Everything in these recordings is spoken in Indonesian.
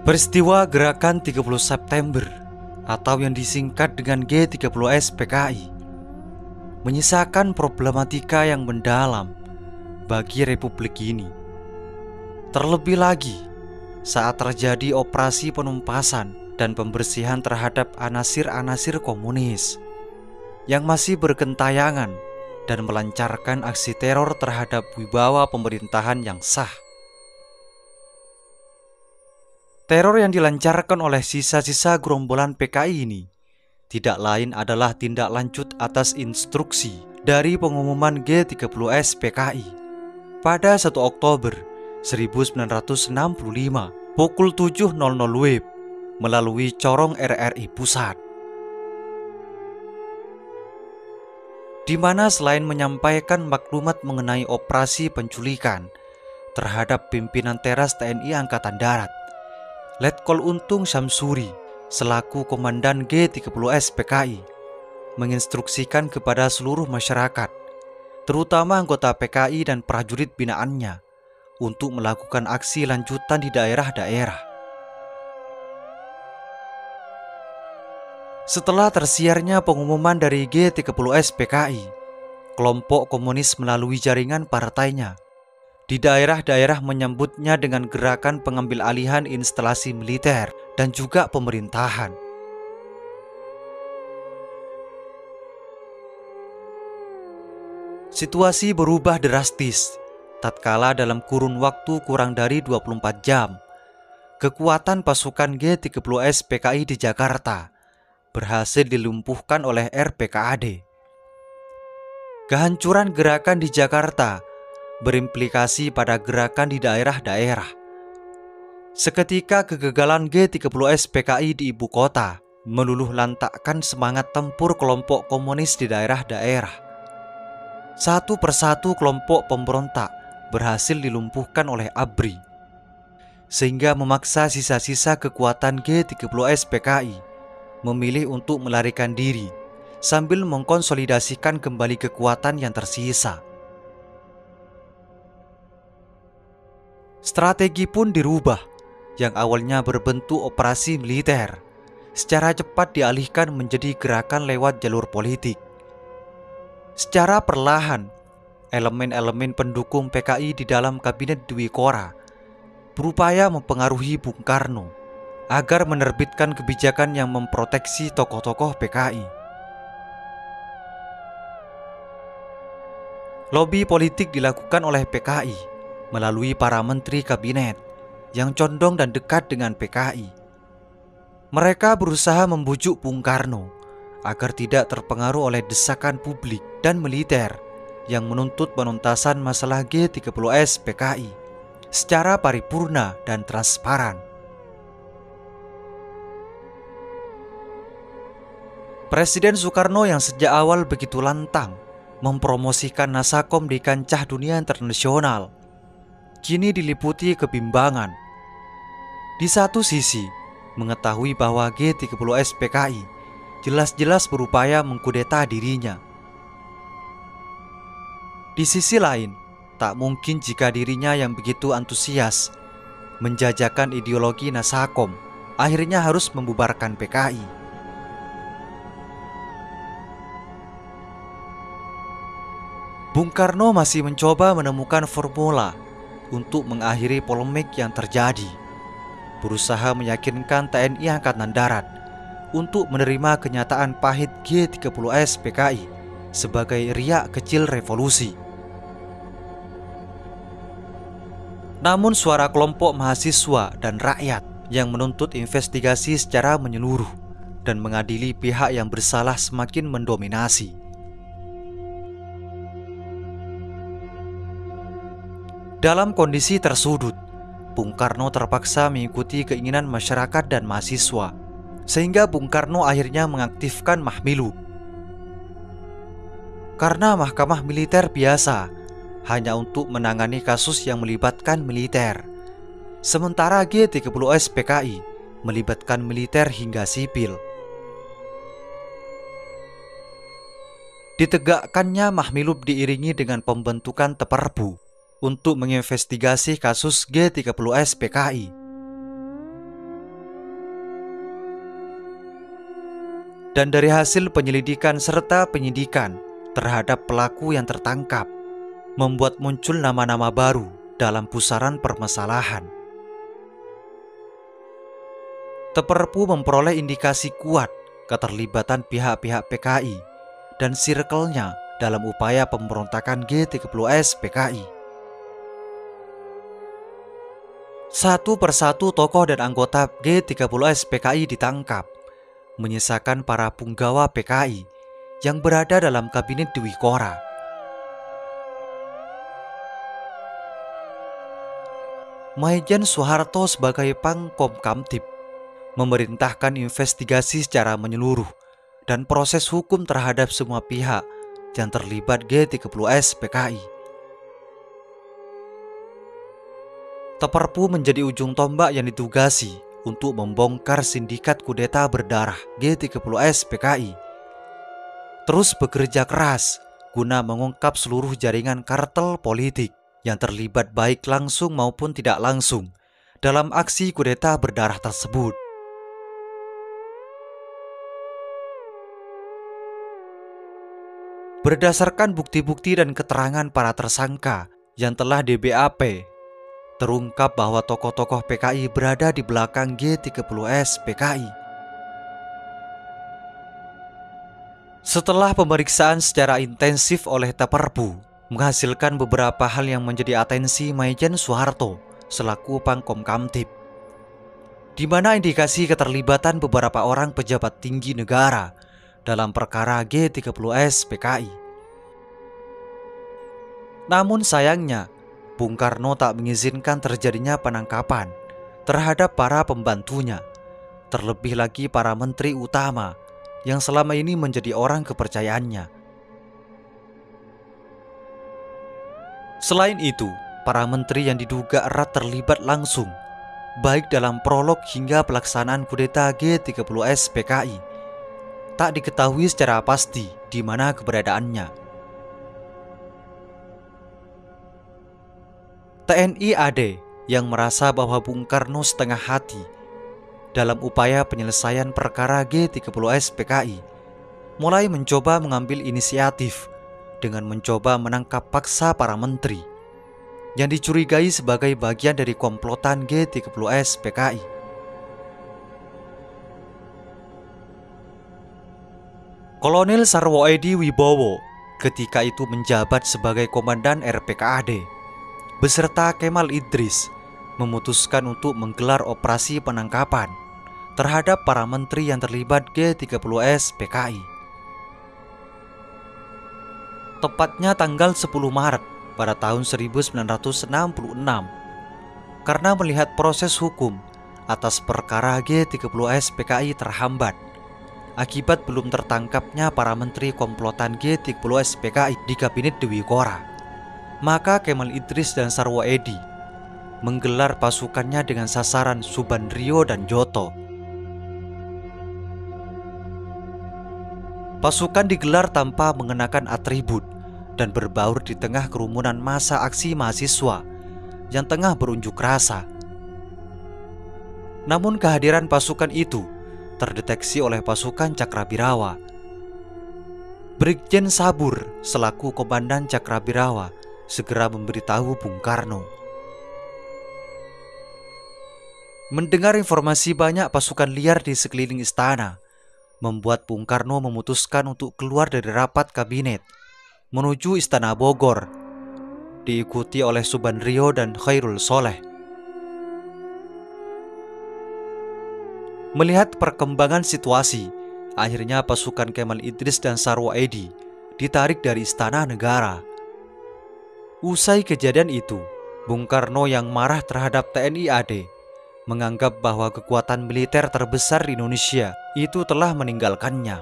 Peristiwa Gerakan 30 September atau yang disingkat dengan G30S PKI menyisakan problematika yang mendalam bagi republik ini. Terlebih lagi saat terjadi operasi penumpasan dan pembersihan terhadap anasir-anasir komunis yang masih bergentayangan dan melancarkan aksi teror terhadap wibawa pemerintahan yang sah. Teror yang dilancarkan oleh sisa-sisa gerombolan PKI ini tidak lain adalah tindak lanjut atas instruksi dari pengumuman G30S PKI pada 1 Oktober 1965 pukul 7.00 WIB melalui corong RRI Pusat, di mana selain menyampaikan maklumat mengenai operasi penculikan terhadap pimpinan teras TNI Angkatan Darat, Letkol Untung Syamsuri selaku Komandan G30S PKI menginstruksikan kepada seluruh masyarakat, terutama anggota PKI dan prajurit binaannya, untuk melakukan aksi lanjutan di daerah-daerah. Setelah tersiarnya pengumuman dari G30S PKI, kelompok komunis melalui jaringan partainya di daerah-daerah menyambutnya dengan gerakan pengambil alihan instalasi militer dan juga pemerintahan. Situasi berubah drastis tatkala dalam kurun waktu kurang dari 24 jam, kekuatan pasukan G30S PKI di Jakarta berhasil dilumpuhkan oleh RPKAD. Kehancuran gerakan di Jakarta berimplikasi pada gerakan di daerah-daerah. Seketika kegagalan G30S PKI di ibu kota meluluh lantakkan semangat tempur kelompok komunis di daerah-daerah. Satu persatu kelompok pemberontak berhasil dilumpuhkan oleh ABRI, sehingga memaksa sisa-sisa kekuatan G30S PKI memilih untuk melarikan diri sambil mengkonsolidasikan kembali kekuatan yang tersisa. Strategi pun dirubah, yang awalnya berbentuk operasi militer secara cepat dialihkan menjadi gerakan lewat jalur politik. Secara perlahan, elemen-elemen pendukung PKI di dalam kabinet Dwi Kora berupaya mempengaruhi Bung Karno agar menerbitkan kebijakan yang memproteksi tokoh-tokoh PKI. Lobi politik dilakukan oleh PKI melalui para menteri kabinet yang condong dan dekat dengan PKI. Mereka berusaha membujuk Bung Karno agar tidak terpengaruh oleh desakan publik dan militer yang menuntut penuntasan masalah G30S PKI secara paripurna dan transparan. Presiden Soekarno yang sejak awal begitu lantang mempromosikan Nasakom di kancah dunia internasional kini diliputi kebimbangan. Di satu sisi, mengetahui bahwa G30S PKI jelas-jelas berupaya mengkudeta dirinya. Di sisi lain, tak mungkin jika dirinya yang begitu antusias menjajakan ideologi Nasakom akhirnya harus membubarkan PKI. Bung Karno masih mencoba menemukan formula untuk mengakhiri polemik yang terjadi, berusaha meyakinkan TNI Angkatan Darat untuk menerima kenyataan pahit G30S PKI sebagai riak kecil revolusi. Namun suara kelompok mahasiswa dan rakyat yang menuntut investigasi secara menyeluruh dan mengadili pihak yang bersalah semakin mendominasi. Dalam kondisi tersudut, Bung Karno terpaksa mengikuti keinginan masyarakat dan mahasiswa, sehingga Bung Karno akhirnya mengaktifkan Mahmilub. Karena mahkamah militer biasa hanya untuk menangani kasus yang melibatkan militer, sementara G30S PKI melibatkan militer hingga sipil. Ditegakkannya Mahmilub diiringi dengan pembentukan Teperbu untuk menginvestigasi kasus G30S PKI. Dan dari hasil penyelidikan serta penyidikan terhadap pelaku yang tertangkap, membuat muncul nama-nama baru dalam pusaran permasalahan. Teperpu memperoleh indikasi kuat keterlibatan pihak-pihak PKI dan circle-nya dalam upaya pemberontakan G30S PKI. Satu persatu tokoh dan anggota G30S PKI ditangkap, menyisakan para punggawa PKI yang berada dalam kabinet Dwi Kora. Maijen Soeharto sebagai Pangkom Kamtib memerintahkan investigasi secara menyeluruh dan proses hukum terhadap semua pihak yang terlibat G30S PKI. Teperpu menjadi ujung tombak yang ditugasi untuk membongkar sindikat kudeta berdarah G30S PKI. Terus bekerja keras guna mengungkap seluruh jaringan kartel politik yang terlibat baik langsung maupun tidak langsung dalam aksi kudeta berdarah tersebut. Berdasarkan bukti-bukti dan keterangan para tersangka yang telah di-BAP, terungkap bahwa tokoh-tokoh PKI berada di belakang G30S PKI. Setelah pemeriksaan secara intensif oleh Teperpu, menghasilkan beberapa hal yang menjadi atensi Maijen Soeharto selaku Pangkom Kamtib, di mana indikasi keterlibatan beberapa orang pejabat tinggi negara dalam perkara G30S PKI. Namun sayangnya, Bung Karno tak mengizinkan terjadinya penangkapan terhadap para pembantunya, terlebih lagi para menteri utama yang selama ini menjadi orang kepercayaannya. Selain itu, para menteri yang diduga erat terlibat langsung, baik dalam prolog hingga pelaksanaan kudeta G30S PKI, tak diketahui secara pasti di mana keberadaannya. TNI AD yang merasa bahwa Bung Karno setengah hati dalam upaya penyelesaian perkara G30S PKI, mulai mencoba mengambil inisiatif dengan mencoba menangkap paksa para menteri yang dicurigai sebagai bagian dari komplotan G30S PKI. Kolonel Sarwoedi Wibowo ketika itu menjabat sebagai Komandan RPKAD beserta Kemal Idris memutuskan untuk menggelar operasi penangkapan terhadap para menteri yang terlibat G30S PKI. Tepatnya tanggal 10 Maret pada tahun 1966, karena melihat proses hukum atas perkara G30S PKI terhambat akibat belum tertangkapnya para menteri komplotan G30S PKI di kabinet Dwi Kora, maka Kemal Idris dan Sarwoedi menggelar pasukannya dengan sasaran Subandrio dan Joto. Pasukan digelar tanpa mengenakan atribut dan berbaur di tengah kerumunan massa aksi mahasiswa yang tengah berunjuk rasa. Namun kehadiran pasukan itu terdeteksi oleh pasukan Cakrabirawa. Brigjen Sabur selaku Komandan Cakrabirawa segera memberitahu Bung Karno. Mendengar informasi banyak pasukan liar di sekeliling istana, membuat Bung Karno memutuskan untuk keluar dari rapat kabinet menuju Istana Bogor, diikuti oleh Subandrio dan Khairul Soleh. Melihat perkembangan situasi, akhirnya pasukan Kemal Idris dan Sarwoedi ditarik dari Istana Negara. Usai kejadian itu, Bung Karno yang marah terhadap TNI AD menganggap bahwa kekuatan militer terbesar di Indonesia itu telah meninggalkannya.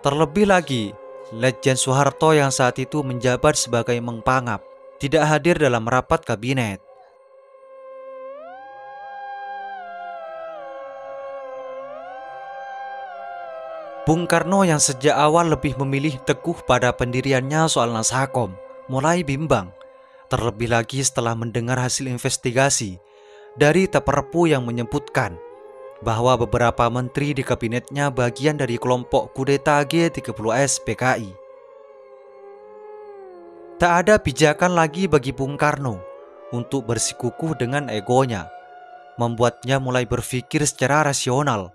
Terlebih lagi, Letjen Soeharto yang saat itu menjabat sebagai Mengpangap tidak hadir dalam rapat kabinet. Bung Karno yang sejak awal lebih memilih teguh pada pendiriannya soal Nashakom mulai bimbang, terlebih lagi setelah mendengar hasil investigasi dari Teperpu yang menyebutkan bahwa beberapa menteri di kabinetnya bagian dari kelompok kudeta G30S PKI. Tak ada pijakan lagi bagi Bung Karno untuk bersikukuh dengan egonya, membuatnya mulai berpikir secara rasional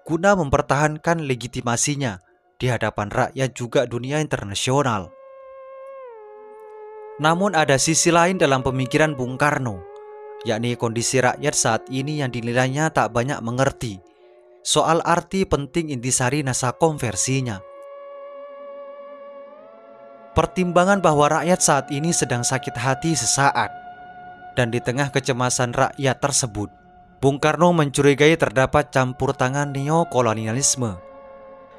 guna mempertahankan legitimasinya di hadapan rakyat juga dunia internasional. Namun ada sisi lain dalam pemikiran Bung Karno, yakni kondisi rakyat saat ini yang dinilainya tak banyak mengerti soal arti penting intisari naskah konversinya. Pertimbangan bahwa rakyat saat ini sedang sakit hati sesaat, dan di tengah kecemasan rakyat tersebut, Bung Karno mencurigai terdapat campur tangan neokolonialisme,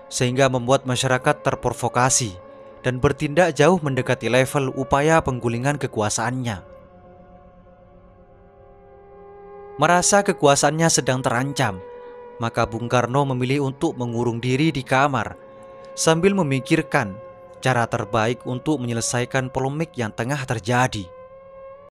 sehingga membuat masyarakat terprovokasi dan bertindak jauh mendekati level upaya penggulingan kekuasaannya. Merasa kekuasaannya sedang terancam, maka Bung Karno memilih untuk mengurung diri di kamar sambil memikirkan cara terbaik untuk menyelesaikan polemik yang tengah terjadi.